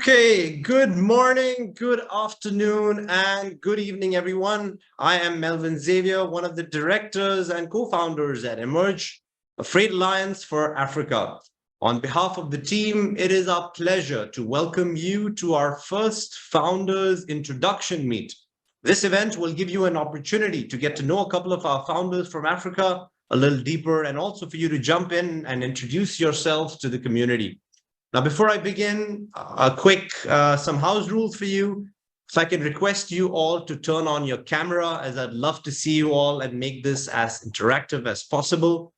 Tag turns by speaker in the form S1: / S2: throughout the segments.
S1: Okay, good morning, good afternoon, and good evening, everyone. I am Melvin Xavier, one of the directors and co-founders at Emerge, a freight alliance for Africa. On behalf of the team, it is our pleasure to welcome you to our first Founders Introduction Meet. This event will give you an opportunity to get to know a couple of our founders from Africa a little deeper, and also for you to jump in and introduce yourselves to the community. Now, before I begin, a quick some house rules for you. If I can request you all to turn on your camera, as I'd love to see you all and make this as interactive as possible.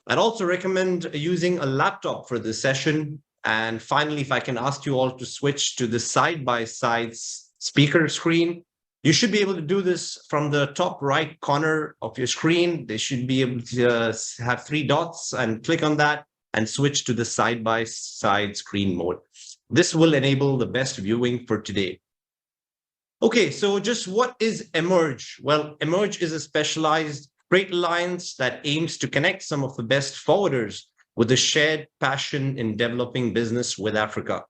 S1: I'd also recommend using a laptop for this session. And finally, if I can ask you all to switch to the side-by-side speaker screen, you should be able to do this from the top right corner of your screen. They should be able to have 3 dots and click on that and switch to the side-by-side screen mode. This will enable the best viewing for today. Okay, so just what is Emerge? Well, Emerge is a specialized freight alliance that aims to connect some of the best forwarders with a shared passion in developing business with Africa.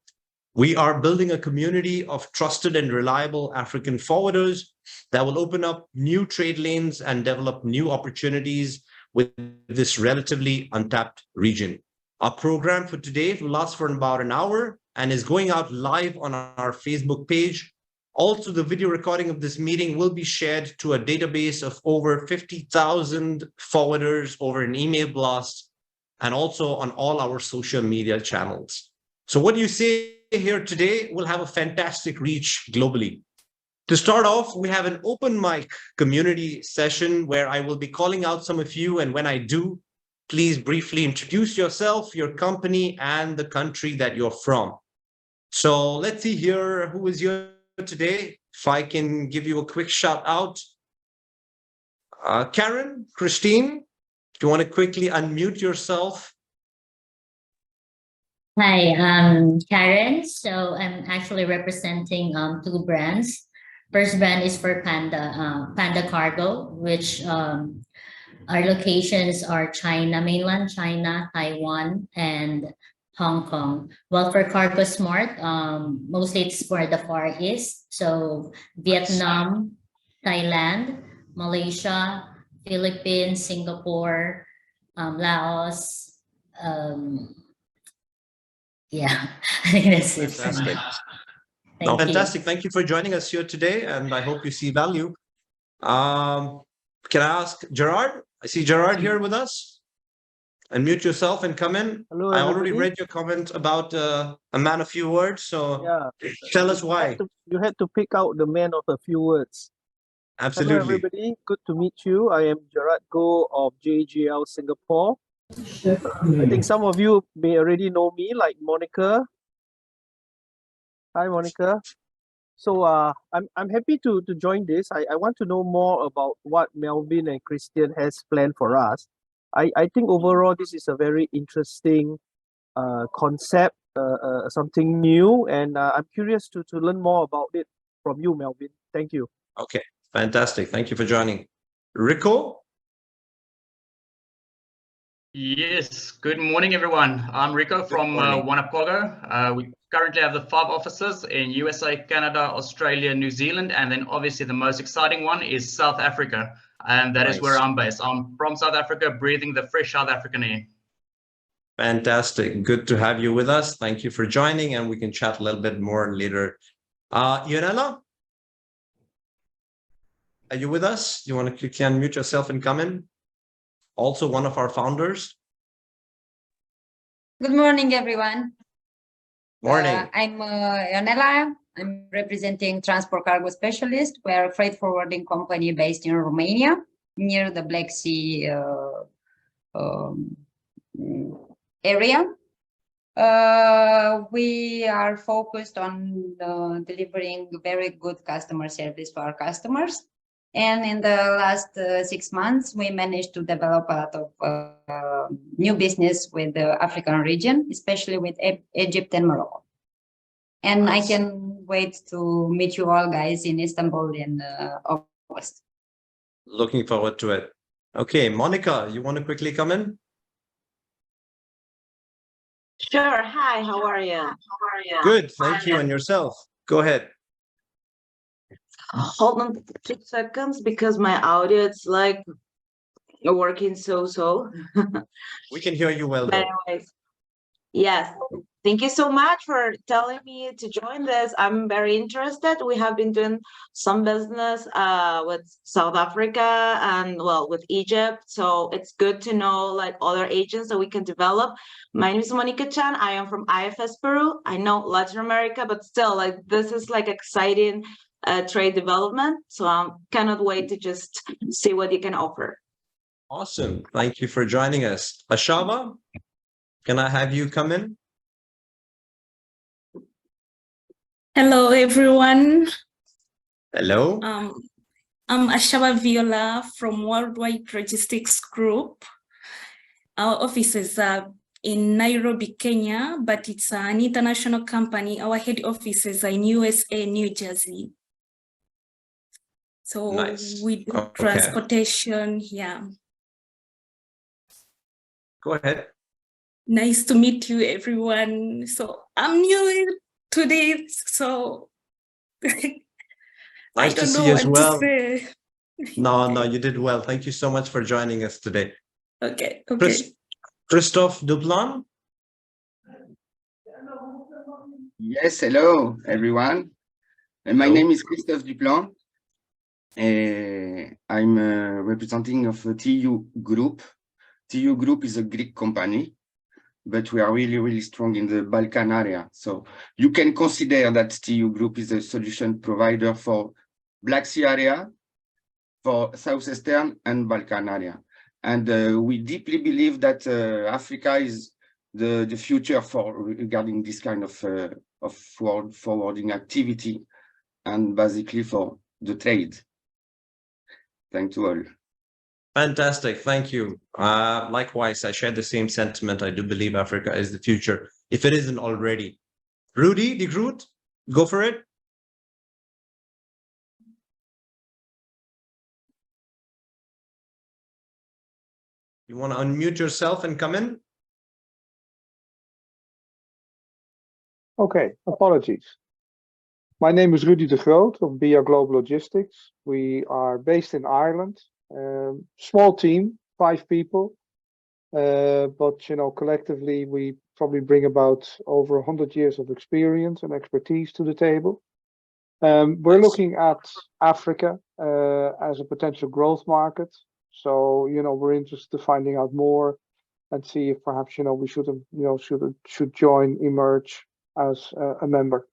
S1: We are building a community of trusted and reliable African forwarders that will open up new trade lanes and develop new opportunities with this relatively untapped region. Our program for today will last for about an hour and is going out live on our Facebook page. Also, the video recording of this meeting will be shared to a database of over 50,000 forwarders over an email blast and also on all our social media channels. So what you say here today will have a fantastic reach globally. To start off, we have an open mic community session where I will be calling out some of you, and when I do, please briefly introduce yourself, your company, and the country that you're from. So let's see here who is here today. If I can give you a quick shout out. Karen, Christine, do you want to quickly unmute yourself?
S2: Hi, I'm Karen. So I'm actually representing 2 brands. First brand is for Panda Cargo, which our locations are China, mainland China, Taiwan, and Hong Kong. Well, for Cargo Smart, mostly it's for the Far East. So Vietnam, Thailand, Malaysia, Philippines, Singapore, Laos. Yeah, I think that's it.
S1: Fantastic.
S2: Thank
S1: Fantastic.
S2: you.
S1: Thank you for joining us here today, and I hope you see value. Can I ask Gerard? I see Gerard here with us. Unmute yourself and come in.
S3: Hello,
S1: I
S3: everybody.
S1: already read your comment about a man of few words, so
S3: Yeah,
S1: tell us why.
S3: you had to pick out the man of a few words. Hello,
S1: Absolutely.
S3: everybody. Good to meet you. I am Gerard Goh of JGL Singapore. I think some of you may already know me, like Monica. Hi, Monica. So I'm happy to join this. I want to know more about what Melvin and Christian has planned for us. I think overall this is a very interesting concept, something new, and I'm curious to learn more about it from you, Melvin. Thank you.
S1: Okay, fantastic. Thank you for joining. Rico?
S4: Yes, good morning, everyone. I'm Rico from Wanapogo. We currently have the 5 offices in USA, Canada, Australia, New Zealand, and then obviously the most exciting one is South Africa, and that is where I'm based. I'm from South Africa, breathing the fresh South African air.
S1: Fantastic. Good to have you with us. Thank you for joining, and we can chat a little bit more later. Ionela? Are you with us? You want to quickly unmute yourself and come in? Also one of our founders.
S5: Good morning, everyone.
S1: Morning.
S5: I'm Ionela. I'm representing Transport Cargo Specialist. We are a freight forwarding company based in Romania, near the Black Sea area. We are focused on delivering very good customer service for our customers. And in the last 6 months, we managed to develop a lot of new business with the African region, especially with Egypt and Morocco. And I can wait to meet you all guys in Istanbul in August.
S1: Looking forward to it. Okay, Monica, you want to quickly come in?
S6: Sure. Hi, how are you?
S1: Good, thank you. And yourself? Go ahead.
S6: Hold on 2 seconds because my audio is like working so.
S1: We can hear you well,
S6: But
S1: though.
S6: anyways, yes. Thank you so much for telling me to join this. I'm very interested. We have been doing some business with South Africa and well with Egypt. So it's good to know like other agents that we can develop. My name is Monica Chan. I am from IFS Peru. I know Latin America, but still like this is like exciting trade development. So I cannot wait to just see what you can offer.
S1: Awesome. Thank you for joining us. Ashava, can I have you come in?
S7: Hello, everyone.
S1: Hello.
S7: I'm Ashaba Viola from Worldwide Logistics Group. Our offices are in Nairobi, Kenya, but it's an international company. Our head offices are in USA, New Jersey. So
S1: Nice.
S7: we do
S1: Okay.
S7: transportation, yeah.
S1: Go ahead.
S7: Nice to meet you, everyone. So I'm new to this, so I
S1: Nice to
S7: don't
S1: see
S7: know
S1: you as
S7: what
S1: well.
S7: to say.
S1: No, you did well. Thank you so much for joining us today.
S7: Okay, okay.
S1: Christophe Duplan.
S8: Yes, hello everyone. My
S1: Hello.
S8: name is Christophe Duplan. I'm representing of TU Group. TU Group is a Greek company, but we are really strong in the Balkan area. So you can consider that TU Group is a solution provider for Black Sea area, for Southeastern and Balkan area. And we deeply believe that Africa is the future for regarding this kind of forwarding activity and basically for the trade. Thank you all.
S1: Fantastic. Thank you. Likewise, I share the same sentiment. I do believe Africa is the future, if it isn't already. Rudy de Groot, go for it. You want to unmute yourself and come in?
S9: Okay, apologies. My name is Rudy de Groot of BIA Global Logistics. We are based in Ireland. Small team, 5 people. But you know, collectively, we probably bring about over 100 years of experience and expertise to the table. We're looking at Africa as a potential growth market. So, you know, we're interested in finding out more and see if perhaps, you know, we should join Emerge as a member.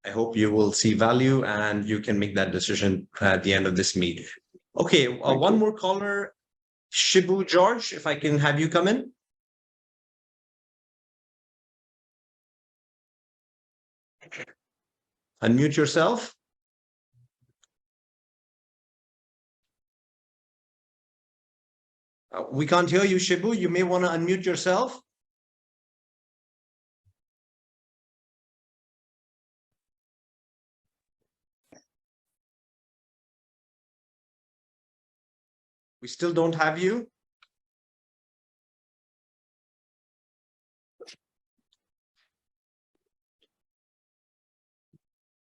S1: I hope you will see value and you can make that decision at the end of this meet. Okay, one more caller, Shibu George, if I can have you come in. Unmute yourself. We can't hear you, Shibu. You may want to unmute yourself. We still don't have you.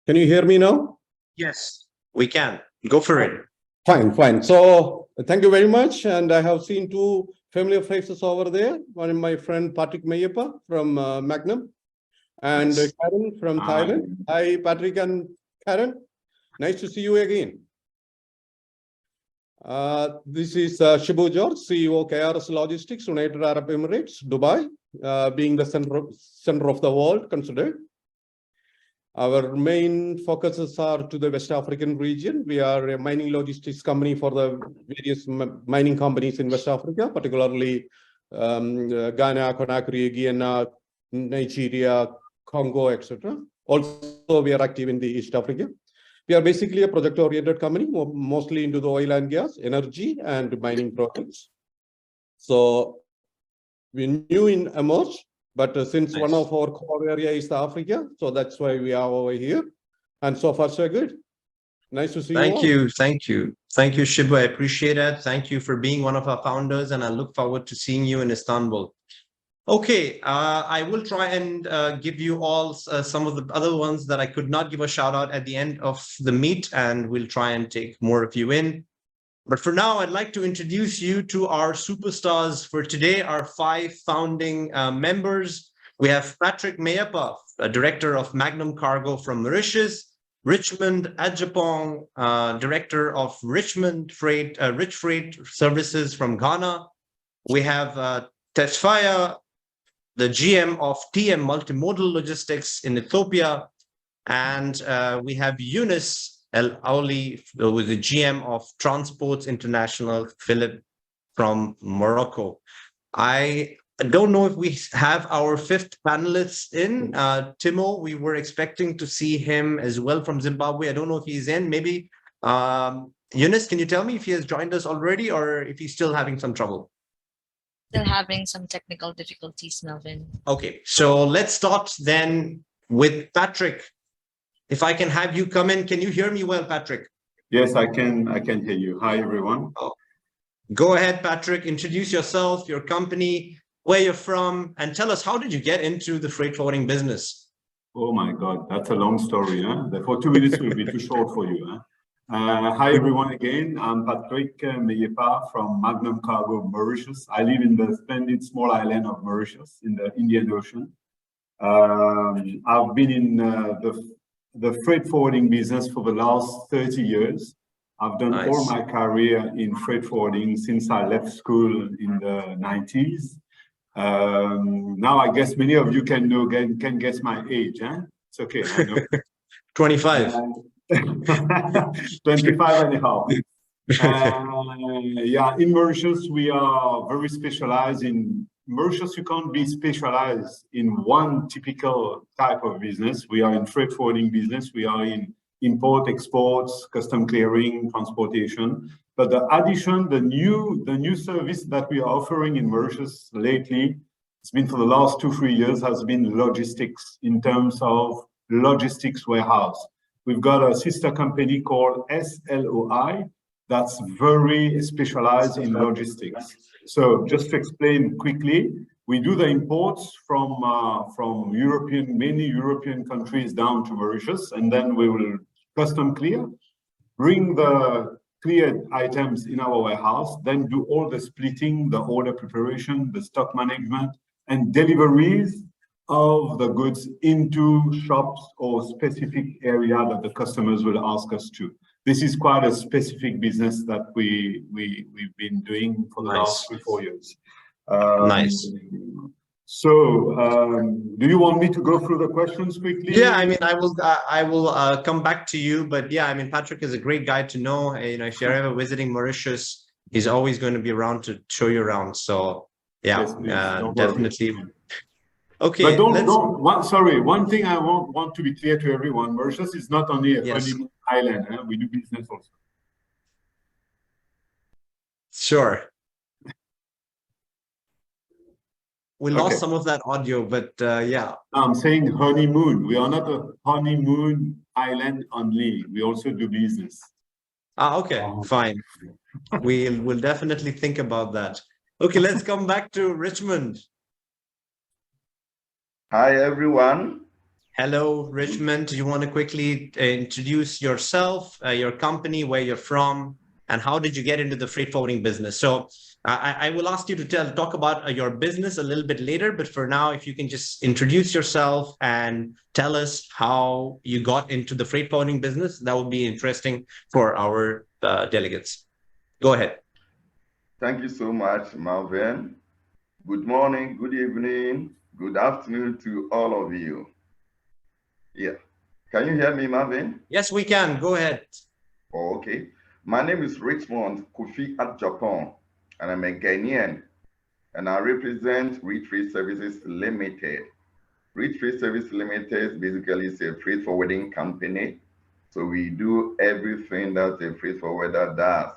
S10: Can you hear me now?
S1: Yes, we can. Go for it.
S10: Fine. So thank you very much. And I have seen 2 familiar faces over there. One is my friend Patrick Mayappa from Magnum and Karen from Thailand. Hi, Patrick and Karen. Nice to see you again. This is Shibu George, CEO KRS Logistics, United Arab Emirates, Dubai, being the center of the world considered. Our main focuses are to the West African region. We are a mining logistics company for the various mining companies in West Africa, particularly Ghana, Conakry, Guyana, Nigeria, Congo, etc. Also, we are active in the East Africa. We are basically a project-oriented company, mostly into the oil and gas, energy, and mining projects. So we're new in Emerge, but since one of our core area is Africa, so that's why we are over here. And so far, so good. Nice to see you all.
S1: Thank you, Shibu. I appreciate it. Thank you for being one of our founders, and I look forward to seeing you in Istanbul. Okay, I will try and give you all some of the other ones that I could not give a shout out at the end of the meet, and we'll try and take more of you in. But for now, I'd like to introduce you to our superstars for today, our 5 founding members. We have Patrick Mayapa, a director of Magnum Cargo from Mauritius, Richmond Adjapong, director of Rich Freight Services from Ghana. We have Tesfaya, the GM of TM Multimodal Logistics in Ethiopia. And we have Yunus El Aouli, who is the GM of Transports International Philip from Morocco. I don't know if we have our 5th panelist in. Timo, we were expecting to see him as well from Zimbabwe. I don't know if he's in. Maybe Yunus, can you tell me if he has joined us already or if he's still having some trouble?
S11: Still having some technical difficulties, Melvin.
S1: Okay, so let's start then with Patrick. If I can have you come in, can you hear me well, Patrick?
S12: Yes, I can hear you. Hi, everyone.
S1: Oh. Go ahead, Patrick. Introduce yourself, your company, where you're from, and tell us, how did you get into the freight forwarding business?
S12: Oh my God, that's a long story. Huh? For 2 minutes will be too short for you. Huh? Hi, everyone again. I'm Patrick Mayapa from Magnum Cargo, Mauritius. I live in the splendid small island of Mauritius in the Indian Ocean. I've been in the freight forwarding business for the last 30 years. I've done all my career in freight forwarding since I left school in the 90s. Now I guess many of you can guess my age, huh? It's okay, I know.
S1: 25.
S12: 25 and a half. Yeah, in Mauritius, we are very specialized in Mauritius. You can't be specialized in one typical type of business. We are in freight forwarding business. We are in import, exports, custom clearing, transportation. But the addition, the new service that we are offering in Mauritius lately, it's been for the last 2-3 years, has been logistics in terms of logistics warehouse. We've got a sister company called SLOI that's very specialized in logistics. So just to explain quickly, we do the imports from many European countries down to Mauritius, and then we will custom clear, bring the cleared items in our warehouse, then do all the splitting, the order preparation, the stock management, and deliveries of the goods into shops or specific area that the customers will ask us to. This is quite a specific business that we've been doing for the last 3-4 years.
S1: Nice.
S12: So, do you want me to go through the questions quickly?
S1: Yeah, I mean, I will come back to you, but yeah, I mean, Patrick is a great guy to know. You know, if you're ever visiting Mauritius, he's always going to be around to show you around. So, yeah,
S12: yes,
S1: definitely. Okay,
S12: but sorry, one thing I want to be clear to everyone: Mauritius is not only a honeymoon island. We do business also.
S1: Sure. We lost some of that audio, but yeah.
S12: I'm saying honeymoon. We are not a honeymoon island only. We also do business.
S1: Okay, fine. We'll definitely think about that. Okay, let's come back to Richmond.
S13: Hi, everyone.
S1: Hello, Richmond. Do you want to quickly introduce yourself, your company, where you're from, and how did you get into the freight forwarding business? So I will ask you to talk about your business a little bit later, but for now, if you can just introduce yourself and tell us how you got into the freight forwarding business, that would be interesting for our delegates. Go ahead.
S13: Thank you so much, Melvin. Good morning, good evening, good afternoon to all of you. Yeah. Can you hear me, Melvin?
S1: Yes, we can. Go ahead.
S13: Oh, okay. My name is Richmond Kofi Adjapong, and I'm a Ghanaian, and I represent Rich Freight Services Limited. Rich Freight Services Limited basically is a freight forwarding company. So we do everything that a freight forwarder does.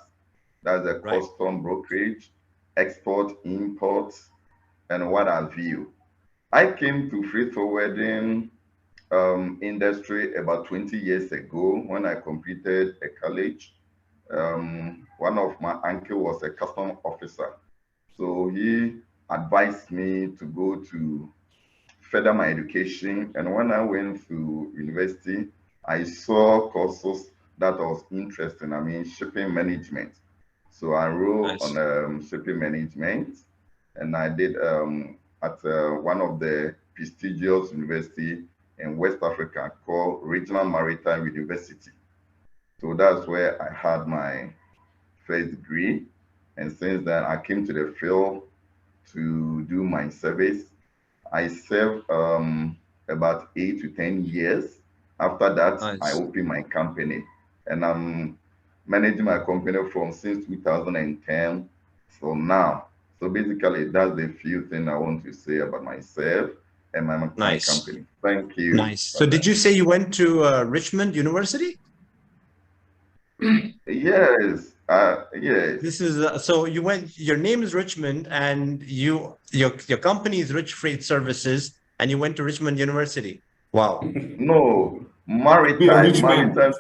S13: That's a custom brokerage, export, import, and what have you. I came to freight forwarding industry about 20 years ago when I completed a college. One of my uncle was a custom officer. So he advised me to go to further my education. And when I went to university, I saw courses that I was interested in. I mean, shipping management. So I enrolled on shipping management, and I did at one of the prestigious university in West Africa called Regional Maritime University. So that's where I had my first degree. And since then, I came to the field to do my service. I served about 8 to 10 years. After that, I opened my company, and I'm managing my company from since 2010 so now. So basically, that's the few things I want to say about myself and my company. Thank you.
S1: Nice. So did you say you went to Richmond University?
S13: Yes. Yes.
S1: This is so you went. Your name is Richmond, and your company is Rich Freight Services, and you went to Richmond University. Wow.
S13: No, maritime. Regional Maritime.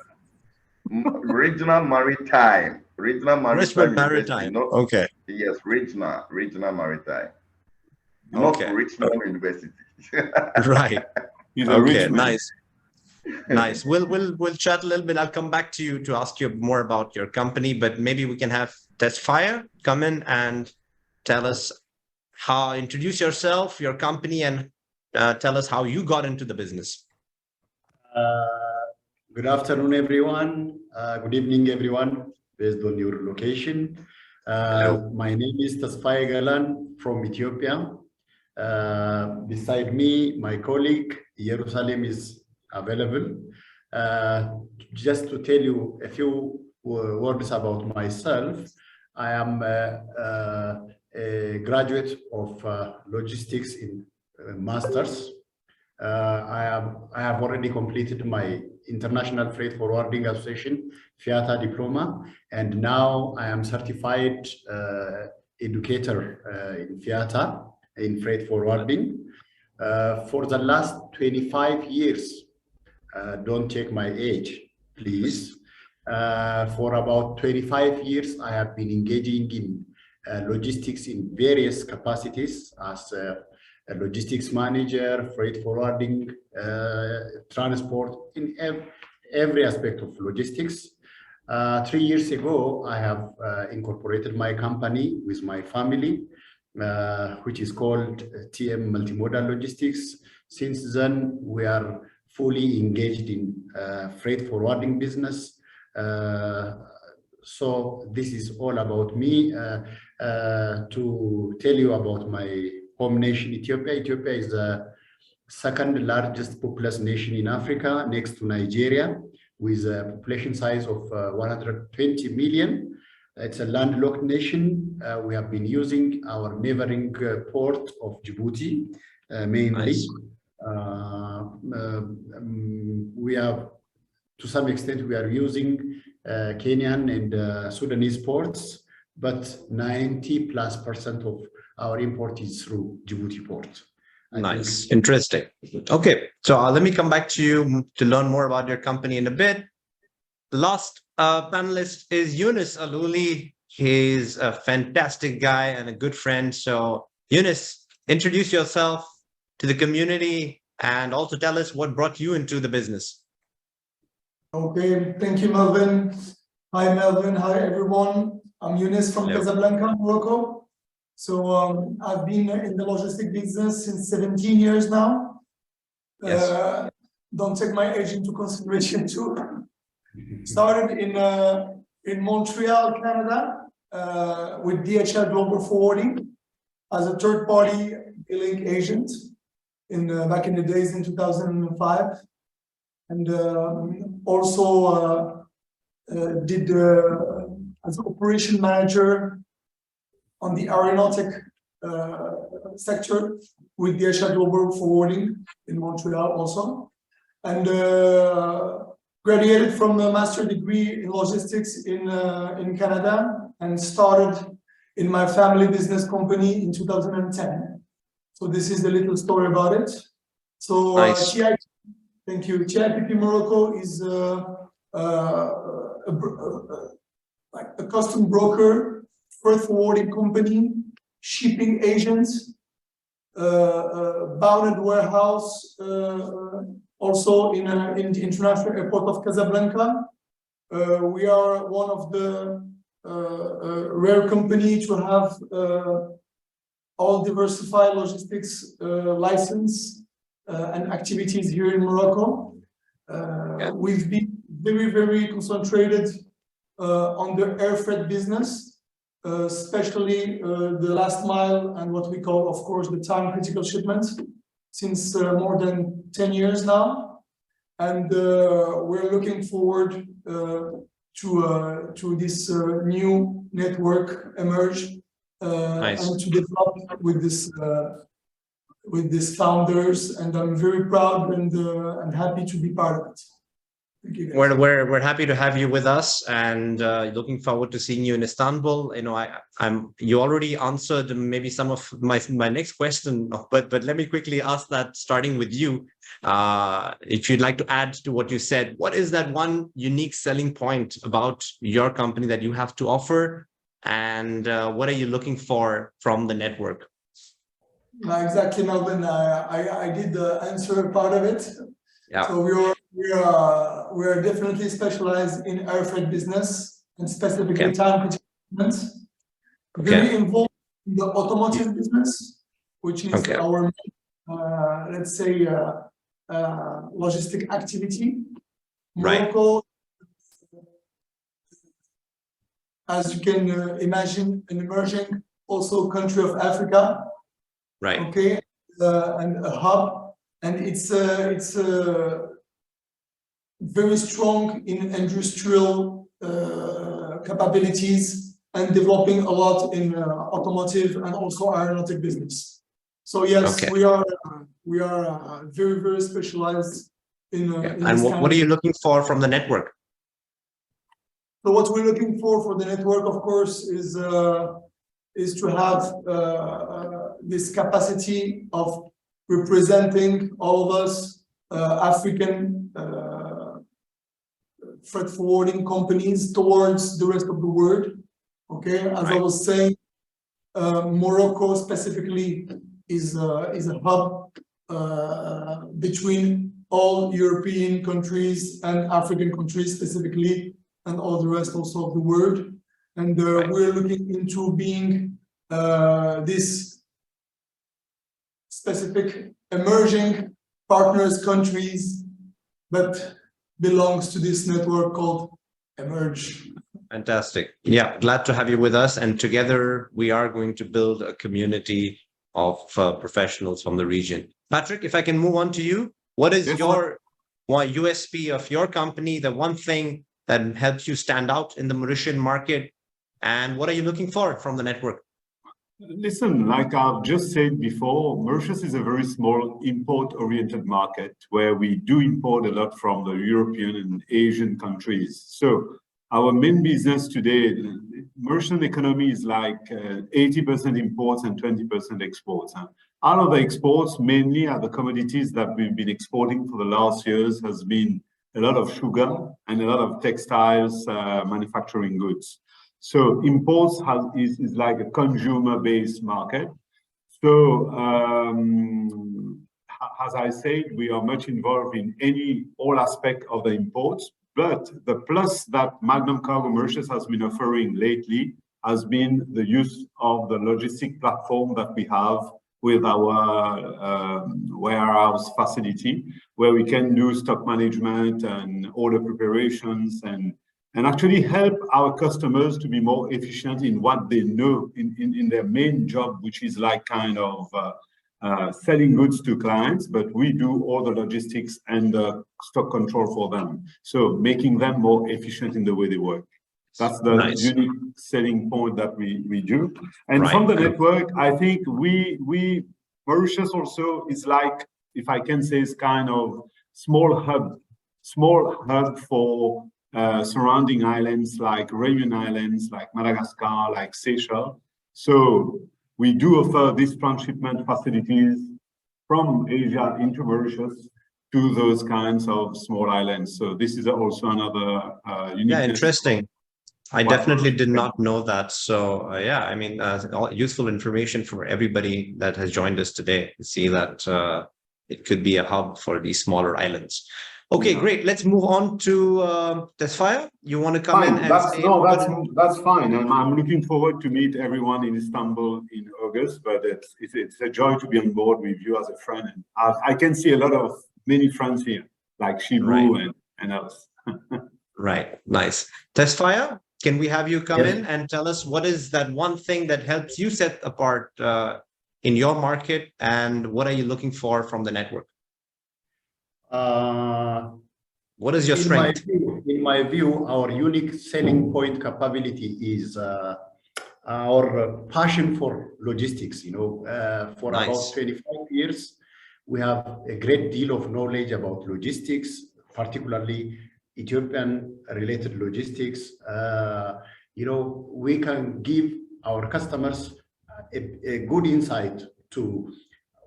S13: Regional Maritime.
S1: Richmond Maritime. Okay.
S13: Yes, regional Maritime. Not Richmond University.
S1: Right. Okay. Nice. Nice. We'll chat a little bit. I'll come back to you to ask you more about your company, but maybe we can have Tesfaye come in and tell us introduce yourself, your company, and tell us how you got into the business.
S14: Good afternoon, everyone. Good evening, everyone, based on your location. My name is Tesfaye Galan from Ethiopia. Beside me, my colleague, Jerusalem, is available. Just to tell you a few words about myself, I am a graduate of logistics in master's. I have already completed my International Freight Forwarding Association FIATA diploma, and now I am certified educator in FIATA in freight forwarding. For the last 25 years, don't take my age, please. For about 25 years, I have been engaging in logistics in various capacities as a logistics manager, freight forwarding, transport, in every aspect of logistics. 3 years ago, I have incorporated my company with my family, which is called TM Multimodal Logistics. Since then, we are fully engaged in freight forwarding business. So this is all about me. To tell you about my home nation, Ethiopia. Ethiopia is the second largest populous nation in Africa, next to Nigeria, with a population size of 120 million. It's a landlocked nation. We have been using our neighboring port of Djibouti mainly. We have, to some extent, we are using Kenyan and Sudanese ports, but 90+% of our import is through Djibouti port.
S1: Nice. Interesting. Okay. So let me come back to you to learn more about your company in a bit. The last panelist is Yunus Aluli. He's a fantastic guy and a good friend. So Yunus, introduce yourself to the community and also tell us what brought you into the business.
S15: Okay, thank you, Melvin. Hi, Melvin. Hi, everyone. I'm Yunus from Casablanca, Morocco. So I've been in the logistic business since 17 years now. Yes. Don't take my age into consideration too. Started in Montreal, Canada, with DHL Global Forwarding as a third-party billing agent back in the days in 2005, and also did as an operation manager on the aeronautic sector with DHL Global Forwarding in Montreal also, and graduated from a master's degree in logistics in Canada, and started in my family business company in 2010. So this is the little story about it. So
S1: nice.
S15: Thank you. TIPP Morocco is like a custom broker, freight forwarding company shipping agent, bounded warehouse, also in the International Airport of Casablanca. We are one of the rare company to have all diversified logistics license and activities here in Morocco. We've been very concentrated on the air freight business, especially the last mile and what we call, of course, the time critical shipments since more than 10 years now. And we're looking forward to this new network emerge and to develop with these founders. And I'm very proud and happy to be part of it. Thank you, guys.
S1: We're happy to have you with us, and looking forward to seeing you in Istanbul. You know, you already answered maybe some of my next question, but let me quickly ask that, starting with you. If you'd like to add to what you said, what is that one unique selling point about your company that you have to offer, and what are you looking for from the network?
S15: Exactly, Melvin. I did answer part of it.
S1: Yeah.
S15: So we are definitely specialized in air freight business and specifically time critical shipments. Very involved in the automotive business, which is our let's say logistic activity. Morocco, as you can imagine, an emerging also country of Africa.
S1: Right.
S15: Okay, and a hub, and it's very strong in industrial capabilities and developing a lot in automotive and also aeronautic business. So yes, we are very specialized in.
S1: And what are you looking for from the network?
S15: So what we're looking for the network, of course, is to have this capacity of representing all of us African freight forwarding companies towards the rest of the world. Okay, as I was saying, Morocco specifically is a hub between all European countries and African countries specifically, and all the rest also of the world. And we're looking into being this specific emerging partners countries that belongs to this network called Emerge.
S1: Fantastic. Yeah, glad to have you with us. And together we are going to build a community of professionals from the region. Patrick, if I can move on to you, what is your USP of your company, the one thing that helps you stand out in the Mauritian market, and what are you looking for from the network?
S12: Listen, like I've just said before, Mauritius is a very small import-oriented market where we do import a lot from the European and Asian countries. So our main business today, Mauritian economy is like 80% imports and 20% exports. Out of the exports, mainly are the commodities that we've been exporting for the last years has been a lot of sugar and a lot of textiles, manufacturing goods. So imports is like a consumer-based market. So as I said, we are much involved in all aspect of the imports. But the plus that Magnum Cargo Mauritius has been offering lately has been the use of the logistic platform that we have with our warehouse facility, where we can do stock management and order preparations and actually help our customers to be more efficient in what they know in their main job, which is like kind of selling goods to clients, but we do all the logistics and stock control for them. So making them more efficient in the way they work. That's the unique selling point that we do. And from the network, I think Mauritius also is like, if I can say, is kind of small hub for surrounding islands like Réunion Islands, like Madagascar, like Seychelles. So we do offer these transshipment facilities from Asia into Mauritius to those kinds of small islands. So this is also another unique.
S1: Yeah, interesting. I definitely did not know that. So yeah, I mean, all useful information for everybody that has joined us today to see that it could be a hub for these smaller islands. Okay, great. Let's move on to Tesfaye. You want to come in and say
S12: that's fine. I'm looking forward to meet everyone in Istanbul in August, but it's a joy to be on board with you as a friend. And I can see a lot of many friends here, like Shibu and others.
S1: Right, nice. Tesfaye, can we have you come in and tell us what is that one thing that helps you set apart in your market, and what are you looking for from the network? What is your strength?
S14: In my view, our unique selling point capability is our passion for logistics. You know, for about 25 years, we have a great deal of knowledge about logistics, particularly Ethiopian related logistics. You know, we can give our customers a good insight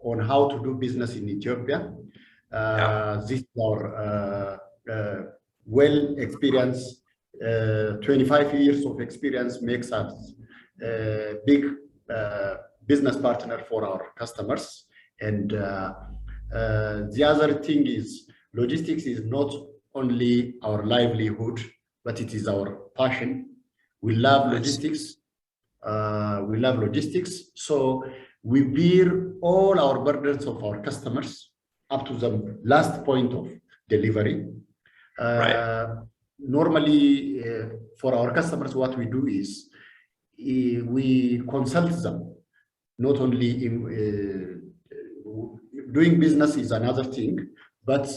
S14: on how to do business in Ethiopia. This is our well experienced 25 years of experience makes us a big business partner for our customers. And the other thing is, logistics is not only our livelihood, but it is our passion. We love logistics. We love logistics. So we bear all our burdens of our customers up to the last point of delivery. Normally, for our customers, what we do is we consult them. Not only in doing business is another thing, but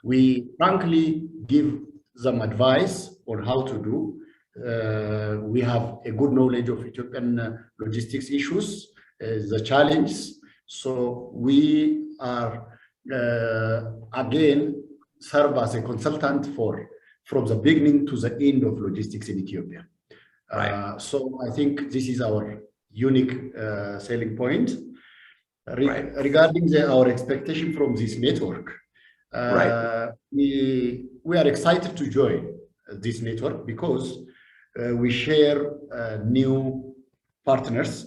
S14: we frankly give them advice on how to do. We have a good knowledge of Ethiopian logistics issues, the challenges. So we are again serve as a consultant from the beginning to the end of logistics in Ethiopia. So I think this is our unique selling point. Regarding our expectation from this network, we are excited to join this network because we share new partners.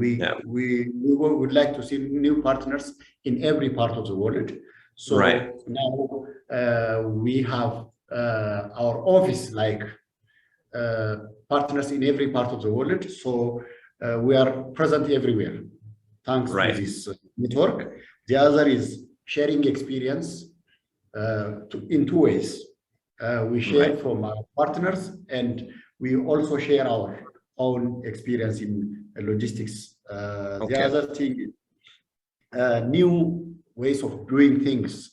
S14: We would like to see new partners in every part of the world. So now we have our office like partners in every part of the world. So we are present everywhere thanks to this network. The other is sharing experience in two ways. We share from our partners, and we also share our own experience in logistics. The other thing, new ways of doing things.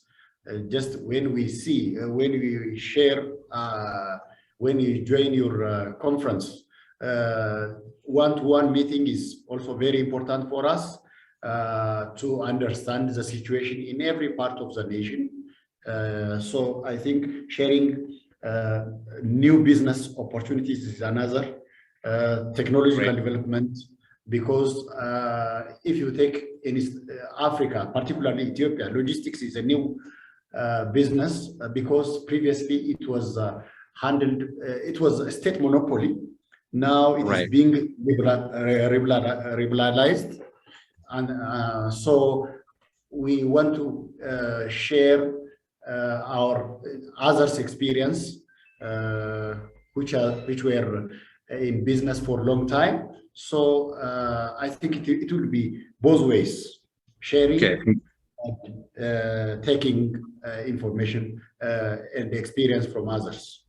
S14: Just when we see, when we share, when you join your conference, one-to-one meeting is also very important for us to understand the situation in every part of the nation. So I think sharing new business opportunities is another technological development, because if you take in Africa, particularly Ethiopia, logistics is a new business because previously it was handled, it was a state monopoly. Now it is being liberalized, and so we want to share our others' experience, which were in business for a long time. So I think it will be both ways, sharing and taking information and experience from others.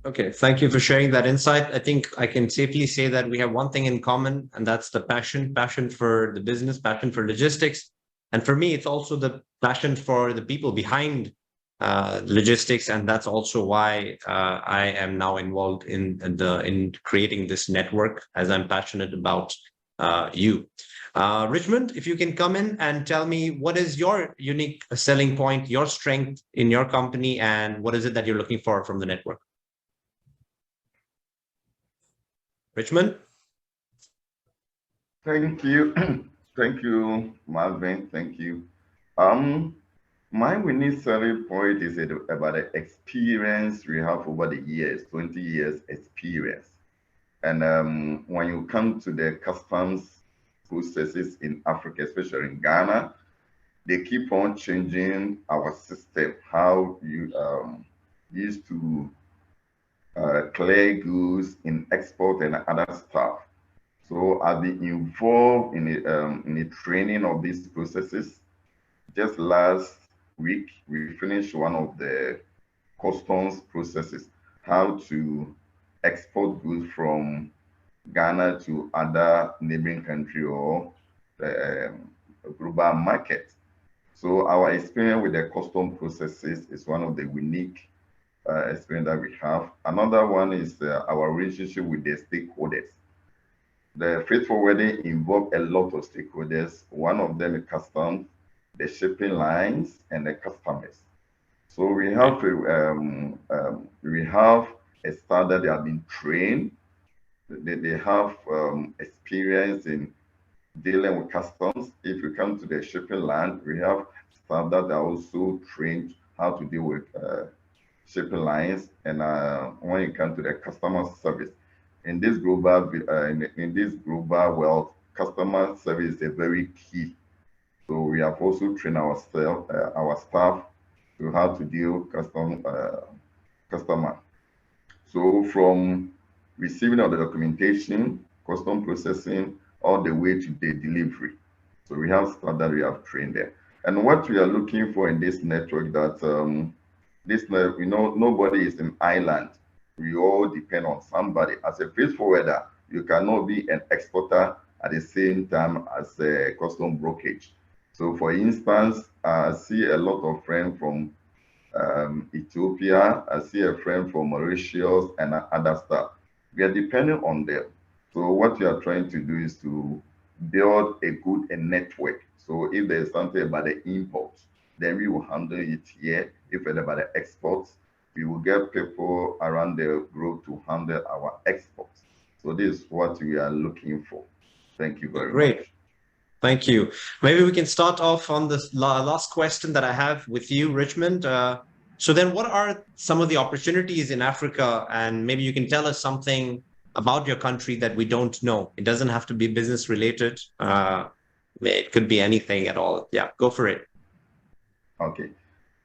S1: Okay, thank you for sharing that insight. I think I can safely say that we have one thing in common, and that's the passion for the business, passion for logistics. And for me, it's also the passion for the people behind logistics, and that's also why I am now involved in creating this network, as I'm passionate about you. Richmond, if you can come in and tell me what is your unique selling point, your strength in your company, and what is it that you're looking for from the network? Richmond?
S13: Thank you. Thank you, Malvin. Thank you. My unique selling point is about the experience we have over the years, 20 years experience. And when you come to the customs processes in Africa, especially in Ghana, they keep on changing our system, how you used to clear goods in export and other stuff. So I've been involved in the training of these processes. Just last week, we finished one of the customs processes, how to export goods from Ghana to other neighboring country or the global market. So our experience with the custom processes is one of the unique experience that we have. Another one is our relationship with the stakeholders. The freight forwarding involve a lot of stakeholders. One of them is customs, the shipping lines, and the customers. So we have a staff that they have been trained. They have experience in dealing with customs. If you come to the shipping line, we have staff that are also trained how to deal with shipping lines. And when you come to the customer service, in this global world, customer service is very key. So we have also trained our staff to how to deal customer. So from receiving of the documentation, custom processing, all the way to the delivery. So we have staff that we have trained there. And what we are looking for in this network, that nobody is an island. We all depend on somebody. As a freight forwarder, you cannot be an exporter at the same time as a custom brokerage. So for instance, I see a lot of friends from Ethiopia. I see a friend from Mauritius and other stuff. We are depending on them. So what we are trying to do is to build a good network. So if there's something about the imports, then we will handle it here. If it's about the exports, we will get people around the globe to handle our exports. So this is what we are looking for. Thank you very much.
S1: Great. Thank you. Maybe we can start off on this last question that I have with you, Richmond. So then what are some of the opportunities in Africa? And maybe you can tell us something about your country that we don't know. It doesn't have to be business related. It could be anything at all. Yeah, go for it.
S13: Okay.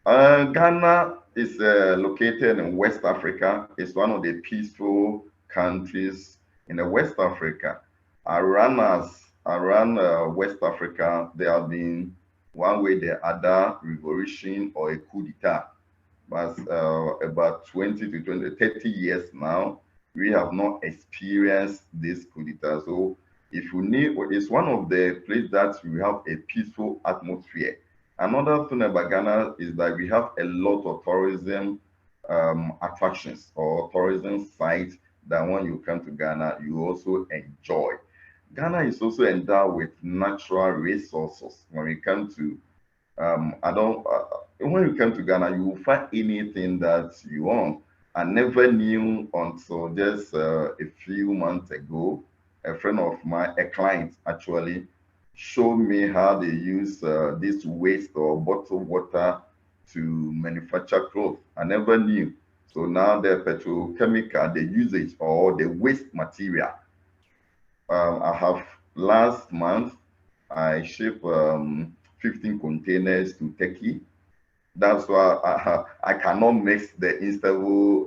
S13: Ghana is located in West Africa. It's one of the peaceful countries in the West Africa. Around West Africa, there have been one way the other revolution or a coup d'etat. But about 20 to 30 years now, we have not experienced this coup d'etat. So if you need, it's one of the places that we have a peaceful atmosphere. Another thing about Ghana is that we have a lot of tourism attractions or tourism sites that when you come to Ghana, you also enjoy. Ghana is also endowed with natural resources. When we come to, when you come to Ghana, you will find anything that you want. I never knew until just a few months ago, a friend of mine, a client actually, showed me how they use this waste or bottled water to manufacture clothes. I never knew. So now the petrochemical, the usage or the waste material. I have last month, I shipped 15 containers to Turkey. That's why I cannot mix the Istanbul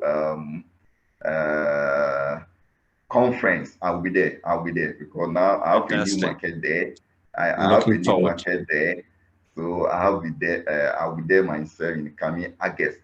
S13: conference. I'll be there because now I have a new market there. I have a new market there. So I'll be there myself in the coming August.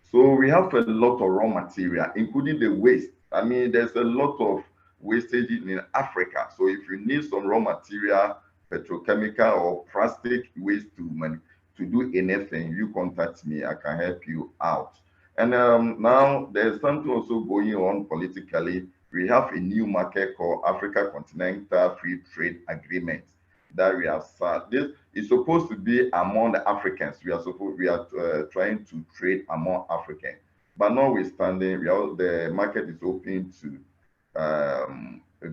S13: So we have a lot of raw material, including the waste. I mean, there's a lot of wastage in Africa. So if you need some raw material, petrochemical or plastic waste to do anything, you contact me. I can help you out. And now there's something also going on politically. We have a new market called Africa Continental Free Trade Agreement that we have signed. This is supposed to be among the Africans. We are trying to trade among Africans, but notwithstanding, the market is open to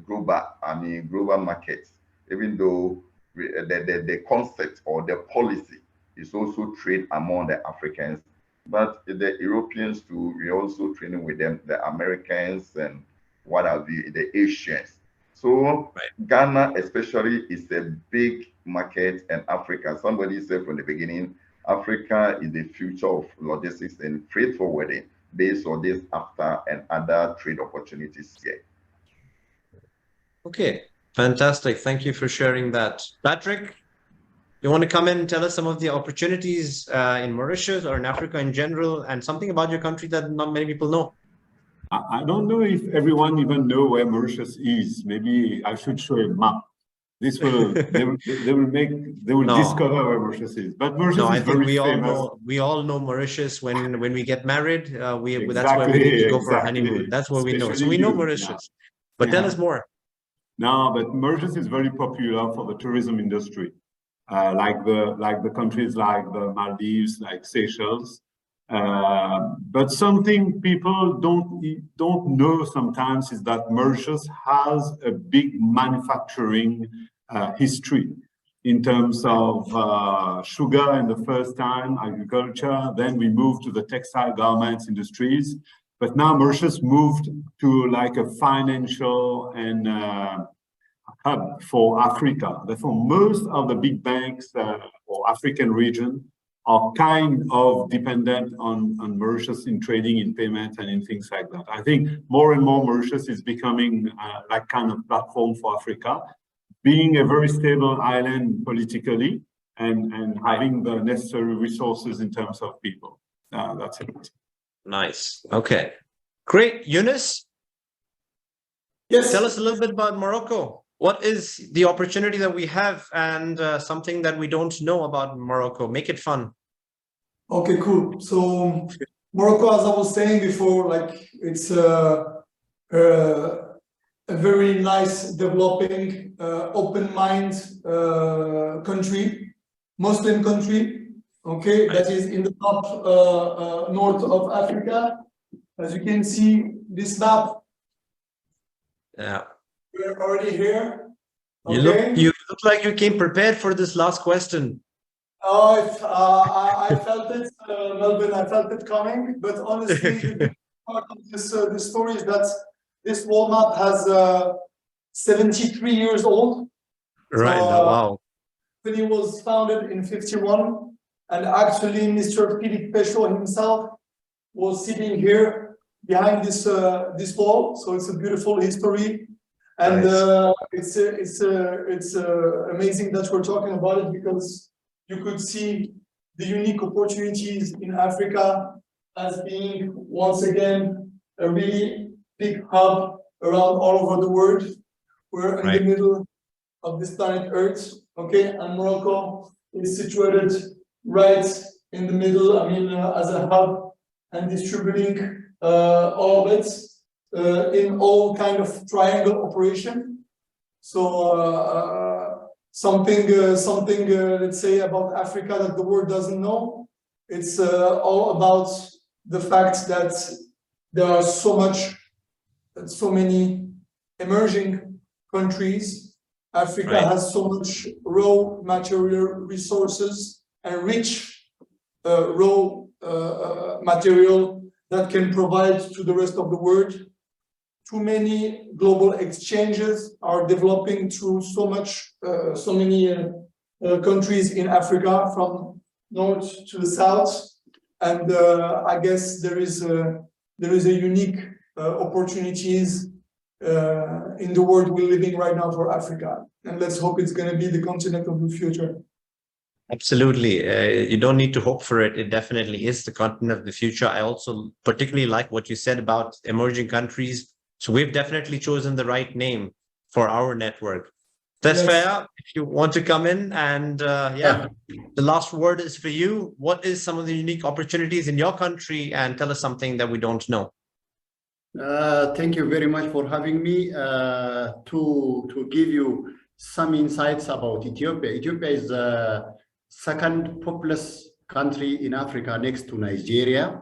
S13: global markets. Even though the concept or the policy is also trade among the Africans, but the Europeans too, we're also training with them, the Americans and what have you, the Asians. So Ghana especially is a big market, and Africa, somebody said from the beginning, Africa is the future of logistics and freight forwarding based on this after and other trade opportunities here.
S1: Okay, fantastic. Thank you for sharing that. Patrick, you want to come in and tell us some of the opportunities in Mauritius or in Africa in general, and something about your country that not many people know?
S12: I don't know if everyone even know where Mauritius is. Maybe I should show a map. This will they will discover where Mauritius is. But Mauritius is very famous.
S1: We all know Mauritius when we get married. That's where
S12: Exactly,
S1: we need to go for a
S12: exactly.
S1: honeymoon. That's what we know. So
S12: Especially
S1: we know
S12: you,
S1: Mauritius.
S12: yeah.
S1: But tell
S12: Yeah.
S1: us more.
S12: No, but Mauritius is very popular for the tourism industry, like the countries like the Maldives, like Seychelles. But something people don't know sometimes is that Mauritius has a big manufacturing history in terms of sugar in the first time, agriculture. Then we moved to the textile garments industries. But now Mauritius moved to like a financial and hub for Africa. Therefore, most of the big banks or African region are kind of dependent on Mauritius in trading, in payment, and in things like that. I think more and more Mauritius is becoming like kind of platform for Africa, being a very stable island politically and having the necessary resources in terms of people. That's it.
S1: Nice. Okay. Great. Yunus?
S15: Yes.
S1: Tell us a little bit about Morocco. What is the opportunity that we have and something that we don't know about Morocco? Make it fun.
S15: Okay, cool. So Morocco, as I was saying before, like it's a very nice, developing, open mind country, Muslim country. Okay, that is in the top north of Africa. As you can see, this map.
S1: Yeah.
S15: We're already here.
S1: You look like you came prepared for this last question.
S15: Oh, I felt it, Melvin. I felt it coming. But honestly, the part of this story is that this wall map has 73 years old.
S1: Right.
S15: So,
S1: Wow.
S15: The company was founded in 51, and actually, Mr. Philippe Péchaud himself was sitting here behind this wall. So it's a beautiful history. And
S1: Nice.
S15: it's amazing that we're talking about it, because you could see the unique opportunities in Africa as being, once again, a really big hub around all over the world. We're in the middle of this planet Earth, okay? And Morocco is situated right in the middle, I mean, as a hub and distributing all of it in all kind of triangle operation. So something let's say about Africa that the world doesn't know. It's all about the fact that there are so many emerging countries. Africa has so much raw material resources and rich raw material that can provide to the rest of the world. Too many global exchanges are developing through so many countries in Africa, from north to the south, and I guess there is a unique opportunities in the world we're living right now for Africa, and let's hope it's going to be the continent of the future.
S1: Absolutely. You don't need to hope for it. It definitely is the continent of the future. I also particularly like what you said about emerging countries. So we've definitely chosen the right name for our network. Tesfaye, if you want to come in and the last word is for you. What is some of the unique opportunities in your country, and tell us something that we don't know.
S14: Thank you very much for having me to give you some insights about Ethiopia. Ethiopia is the second populous country in Africa next to Nigeria.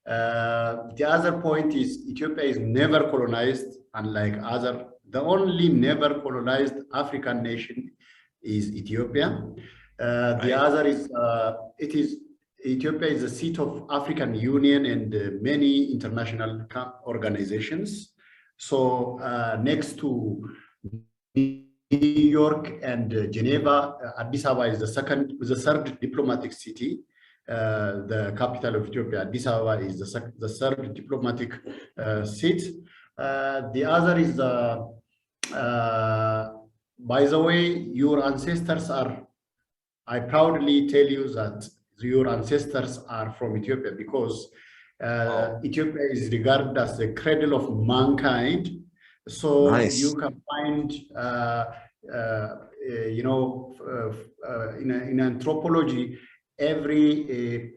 S14: The other point is Ethiopia is never colonized, unlike the only never colonized African nation is Ethiopia. The other is Ethiopia is the seat of African Union and many international organizations. So next to New York and Geneva, Addis Ababa is the third diplomatic city. The capital of Ethiopia, Addis Ababa, is the third diplomatic seat. The other is by the way, your ancestors are, I proudly tell you that your ancestors are from Ethiopia because Ethiopia is regarded as the cradle of mankind. So
S1: Nice.
S14: you can find, in anthropology, every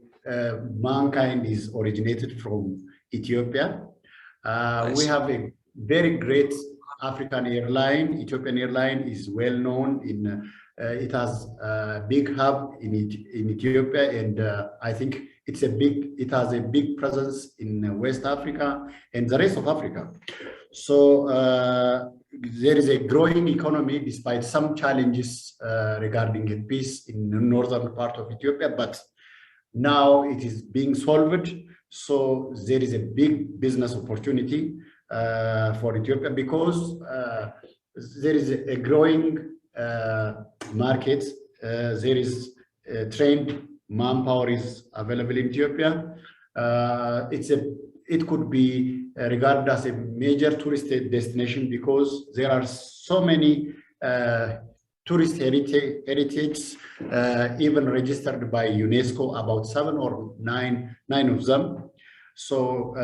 S14: mankind is originated from Ethiopia. We have a very great African airline. Ethiopian Airline is well known in. It has a big hub in Ethiopia, and I think it has a big presence in West Africa and the rest of Africa. So there is a growing economy despite some challenges regarding peace in the northern part of Ethiopia, but now it is being solved. So there is a big business opportunity for Ethiopia because there is a growing market. There is trained manpower is available in Ethiopia. It could be regarded as a major tourist destination because there are so many tourist heritage even registered by UNESCO, about 7 or 9 of them. So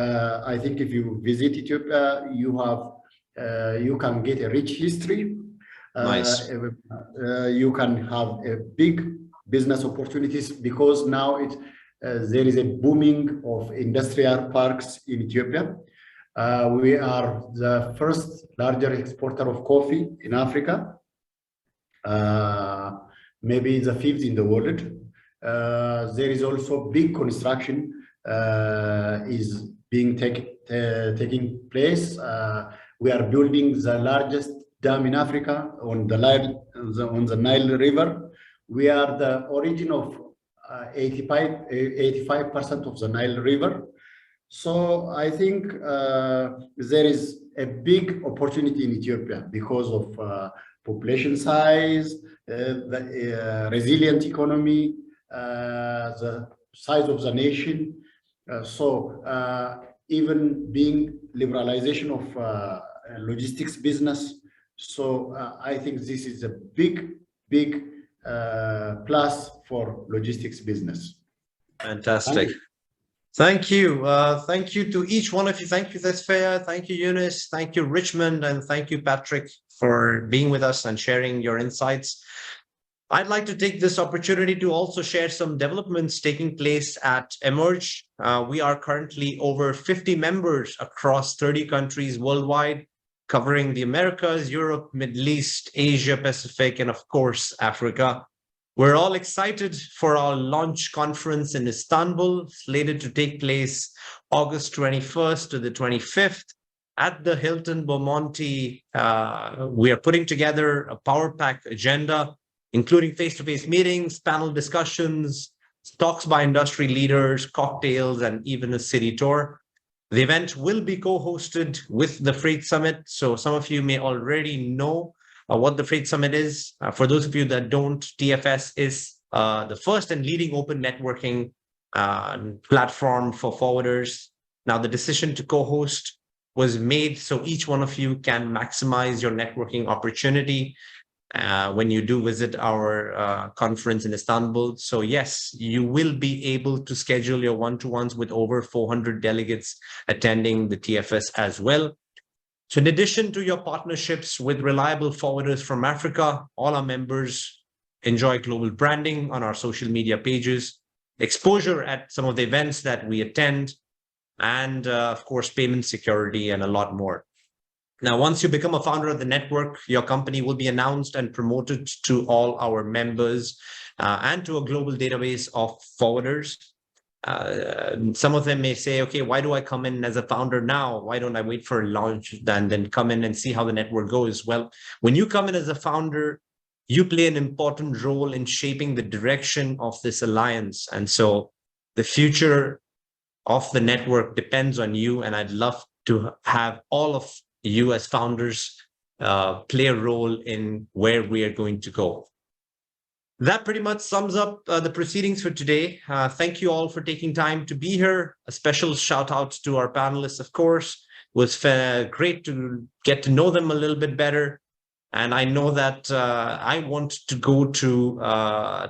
S14: I think if you visit Ethiopia, you can get a rich history.
S1: Nice.
S14: You can have a big business opportunities because now there is a booming of industrial parks in Ethiopia. We are the first larger exporter of coffee in Africa, maybe the 5th in the world. There is also big construction is being taking place. We are building the largest dam in Africa on the Nile River. We are the origin of 85% of the Nile River. So I think there is a big opportunity in Ethiopia because of population size, the resilient economy, the size of the nation. So even being liberalization of logistics business. So I think this is a big plus for logistics business.
S1: Fantastic. Thank you. Thank you to each one of you. Thank you, Tesfaye. Thank you, Eunice. Thank you, Richmond. And thank you, Patrick, for being with us and sharing your insights. I'd like to take this opportunity to also share some developments taking place at Emerge. We are currently over 50 members across 30 countries worldwide, covering the Americas, Europe, Middle East, Asia, Pacific, and of course, Africa. We're all excited for our launch conference in Istanbul, slated to take place August 21st to the 25th at the Hilton Bomonti. We are putting together a power pack agenda, including face-to-face meetings, panel discussions, talks by industry leaders, cocktails, and even a city tour. The event will be co-hosted with the Freight Summit. So some of you may already know what the Freight Summit is. For those of you that don't, TFS is the first and leading open networking platform for forwarders. Now, the decision to co-host was made so each one of you can maximize your networking opportunity when you do visit our conference in Istanbul. So yes, you will be able to schedule your one-to-ones with over 400 delegates attending the TFS as well. So in addition to your partnerships with reliable forwarders from Africa, all our members enjoy global branding on our social media pages, exposure at some of the events that we attend, and of course, payment security and a lot more. Now, once you become a founder of the network, your company will be announced and promoted to all our members and to a global database of forwarders. Some of them may say, okay, why do I come in as a founder now? Why don't I wait for a launch and then come in and see how the network goes? Well, when you come in as a founder, you play an important role in shaping the direction of this alliance. And so the future of the network depends on you. And I'd love to have all of you as founders play a role in where we are going to go. That pretty much sums up the proceedings for today. Thank you all for taking time to be here. A special shout out to our panelists, of course. It was great to get to know them a little bit better. And I know that I want to go to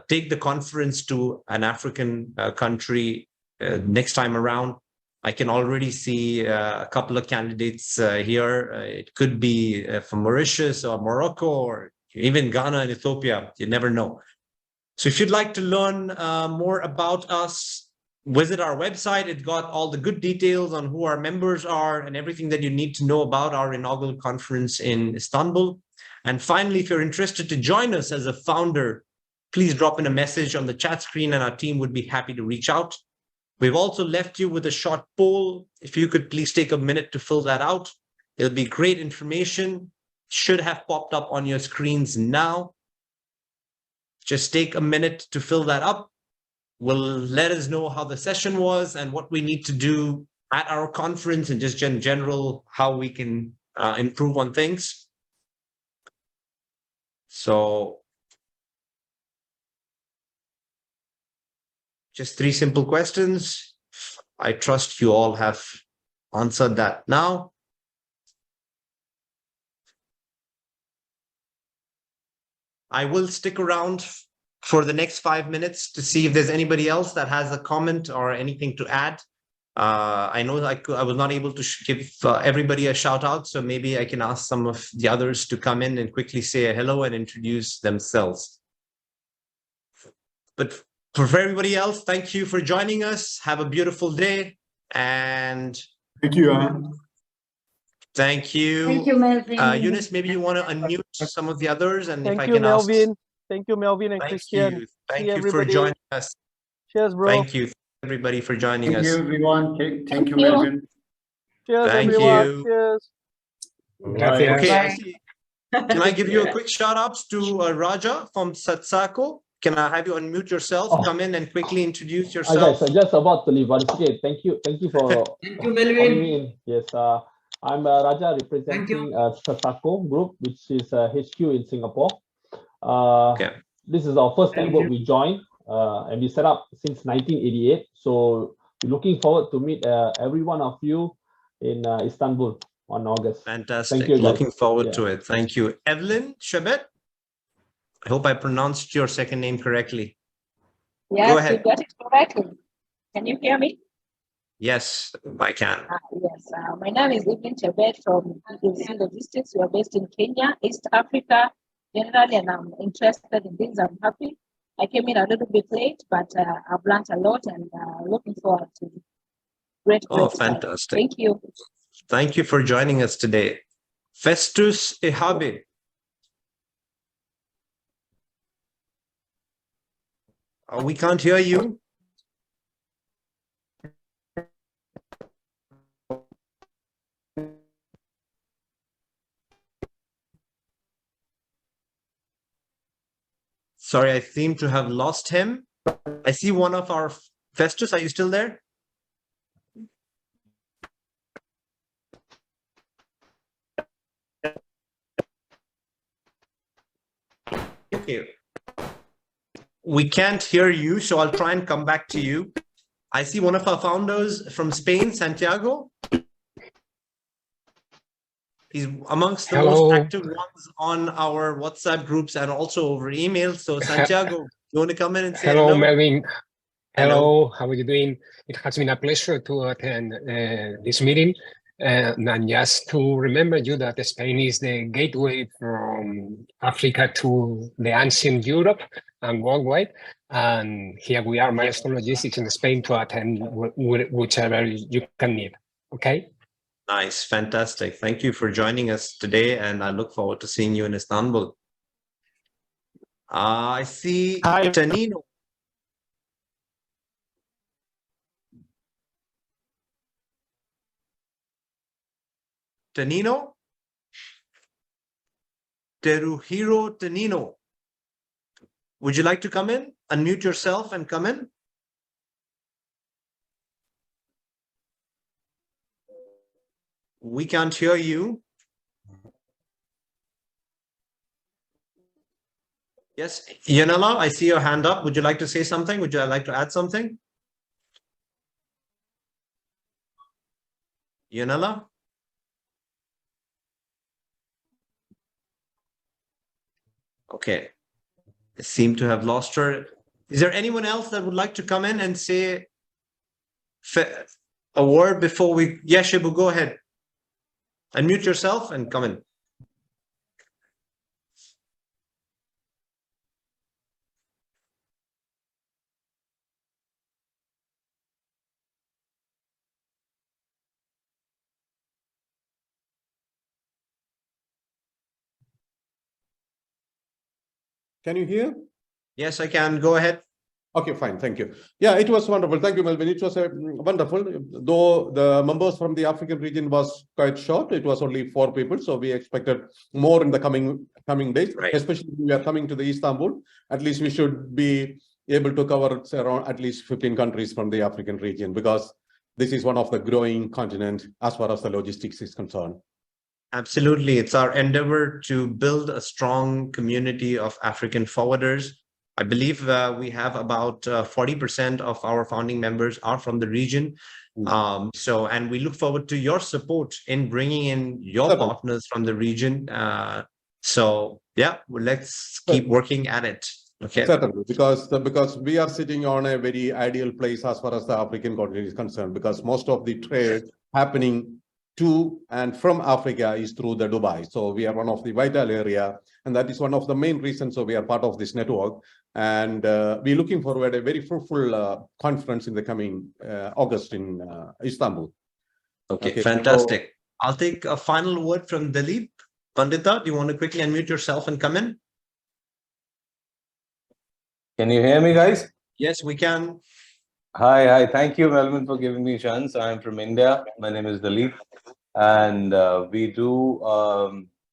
S1: take the conference to an African country next time around. I can already see a couple of candidates here. It could be from Mauritius or Morocco or even Ghana and Ethiopia. You never know. So if you'd like to learn more about us, visit our website. It's got all the good details on who our members are and everything that you need to know about our inaugural conference in Istanbul. And finally, if you're interested to join us as a founder, please drop in a message on the chat screen and our team would be happy to reach out. We've also left you with a short poll. If you could please take a minute to fill that out. It'll be great information. Should have popped up on your screens now. Just take a minute to fill that up. Will let us know how the session was and what we need to do at our conference and just in general, how we can improve on things. So just 3 simple questions. I trust you all have answered that now. I will stick around for the next 5 minutes to see if there's anybody else that has a comment or anything to add. I know I was not able to give everybody a shout out, so maybe I can ask some of the others to come in and quickly say a hello and introduce themselves. But for everybody else, thank you for joining us. Have a beautiful day. And
S12: thank you.
S1: Thank you.
S5: Thank you, Melvin.
S1: Eunice, maybe you want to unmute some of the others, and if I
S3: Thank you,
S1: can
S3: Melvin.
S1: ask.
S3: Thank you, Melvin and Christian.
S1: You. Thank
S3: See
S1: you for
S3: everybody.
S1: joining us.
S3: Cheers, bro.
S1: Thank you, everybody, for joining us.
S14: Thank you, everyone. Thank you, Melvin.
S3: Cheers,
S1: Thank
S3: everyone.
S1: you.
S3: Cheers.
S1: Okay, I see. Can I give you a quick shout out to Raja from Satsako? Can I have you unmute yourself? Come in and quickly introduce yourself.
S16: Guys, just about to leave. But okay, thank you for
S1: Thank you, Melvin.
S16: Yes, I'm Raja representing Satsako Group, which is HQ in Singapore. This is our first network we joined, and we set up since 1988. So we're looking forward to meet every one of you in Istanbul on August.
S1: Fantastic.
S16: Thank you, guys.
S1: Looking forward to it. Thank you. Evelyn Shabet. I hope I pronounced your second name correctly.
S17: Yes,
S1: Go ahead.
S17: you got it correctly. Can you hear me?
S1: Yes, I can.
S17: Yes, my name is Evelyn Chebet from EDC Logistics. We are based in Kenya, East Africa, generally, and I'm interested in things. I'm happy. I came in a little bit late, but I've learned a lot and looking forward to great.
S1: Oh,
S17: stuff.
S1: fantastic.
S17: Thank you.
S1: Thank you for joining us today. Festus Ihabe. We can't hear you. Sorry, I seem to have lost him. I see one of our Festus. Are you still there? Okay. We can't hear you, so I'll try and come back to you. I see one of our founders from Spain, Santiago. He's amongst the most active ones on our WhatsApp groups and also over email. So Santiago, you want to come in and say hello?
S18: Hello, Melvin.
S1: Hello.
S18: Hello, how are you doing? It has been a pleasure to attend this meeting. And just to remember you that Spain is the gateway from Africa to the ancient Europe and worldwide. And here we are, Milestone Logistics in Spain, to attend whichever you can need. Okay?
S1: Nice, fantastic. Thank you for joining us today, and I look forward to seeing you in Istanbul. I see Tanino. Tanino? Teruhiro Tanino. would you like to come in? Unmute yourself and come in. We can't hear you. Yes, Yanela, I see your hand up. Would you like to say something? Would you like to add something? Yanela? Okay. I seem to have lost her. Is there anyone else that would like to come in and say a word before we... Yeah, Shibu, go ahead. Unmute yourself and come in.
S10: Can you hear?
S1: Yes, I can. Go ahead.
S10: Okay, fine. Thank you. Yeah, it was wonderful. Thank you, Melvin. It was wonderful. Though the members from the African region was quite short, it was only 4 people. So we expected more in the coming days,
S1: right.
S10: Especially when we are coming to the Istanbul. At least we should be able to cover around at least 15 countries from the African region, because this is one of the growing continent as far as the logistics is concerned.
S1: Absolutely. It's our endeavor to build a strong community of African forwarders. I believe we have about 40% of our founding members are from the region. And we look forward to your support in bringing in your partners from the region. So yeah, well, let's keep working at it. Okay.
S10: Certainly, because we are sitting on a very ideal place as far as the African continent is concerned, because most of the trade happening to and from Africa is through the Dubai. So we are one of the vital area, and that is one of the main reasons. So we are part of this network, and we're looking forward to a very fruitful conference in the coming August in Istanbul.
S1: Okay, fantastic. So, I'll take a final word from Dilip. Pandita, do you want to quickly unmute yourself and come in?
S19: Can you hear me, guys?
S1: Yes, we can.
S19: Hi. Thank you, Melvin, for giving me a chance. I'm from India. My name is Dilip, and we do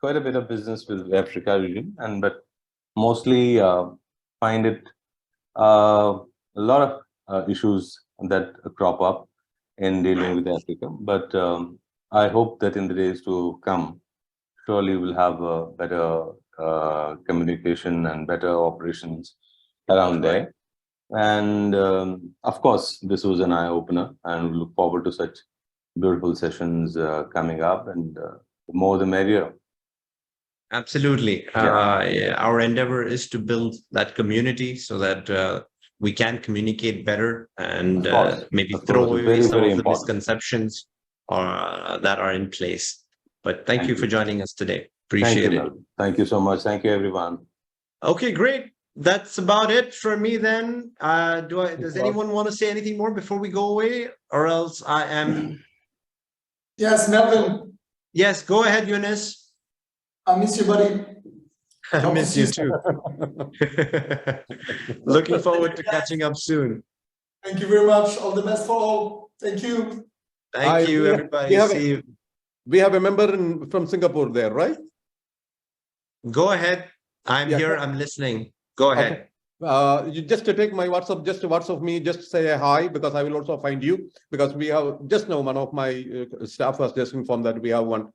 S19: quite a bit of business with Africa region, but mostly find it a lot of issues that crop up in dealing with Africa. But I hope that in the days to come, surely we'll have a better communication and better operations around there. And of course, this was an eye-opener, and we look forward to such beautiful sessions coming up, and the more the merrier.
S1: Absolutely. Yeah. Our endeavor is to build that community so that we can communicate better and maybe throw away some of the misconceptions that are in place. But thank you for joining us today. Appreciate it.
S19: Thank you so much. Thank you, everyone.
S1: Okay, great. That's about it for me then. Does anyone want to say anything more before we go away, or else I am...
S15: Yes, Melvin.
S1: Yes, go ahead, Yunus.
S15: I miss you, buddy.
S1: I miss you too. Looking forward to catching up soon.
S15: Thank you very much. All the best for all. Thank you.
S1: Thank you, everybody. See you.
S10: We have a member from Singapore there, right?
S1: Go ahead. I'm here. I'm listening. Go ahead.
S10: Okay. You just to take my WhatsApp, just to WhatsApp me, just say hi, because I will also find you, because we have just now one of my staff was just informed that we have one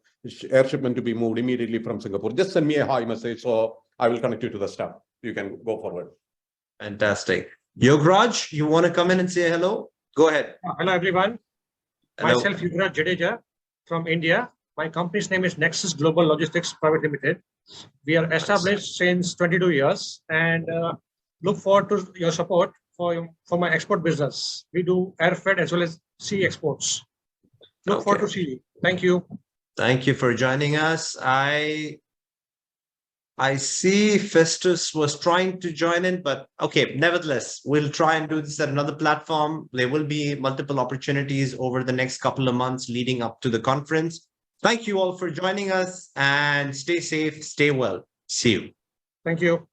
S10: air shipment to be moved immediately from Singapore. Just send me a hi message, so I will connect you to the staff. You can go forward.
S1: Fantastic. Yograj, you want to come in and say hello? Go ahead.
S20: Hello, everyone.
S1: Hello.
S20: Myself, Yograj Jadeja from India. My company's name is Nexus Global Logistics Private Limited. We are established since 22 years and look forward to your support for my export business. We do air freight as well as sea exports. Look forward to see you. Thank you.
S1: Thank you for joining us. I see Festus was trying to join in, but okay, nevertheless, we'll try and do this at another platform. There will be multiple opportunities over the next couple of months leading up to the conference. Thank you all for joining us, and stay safe, stay well. See you.
S20: Thank you.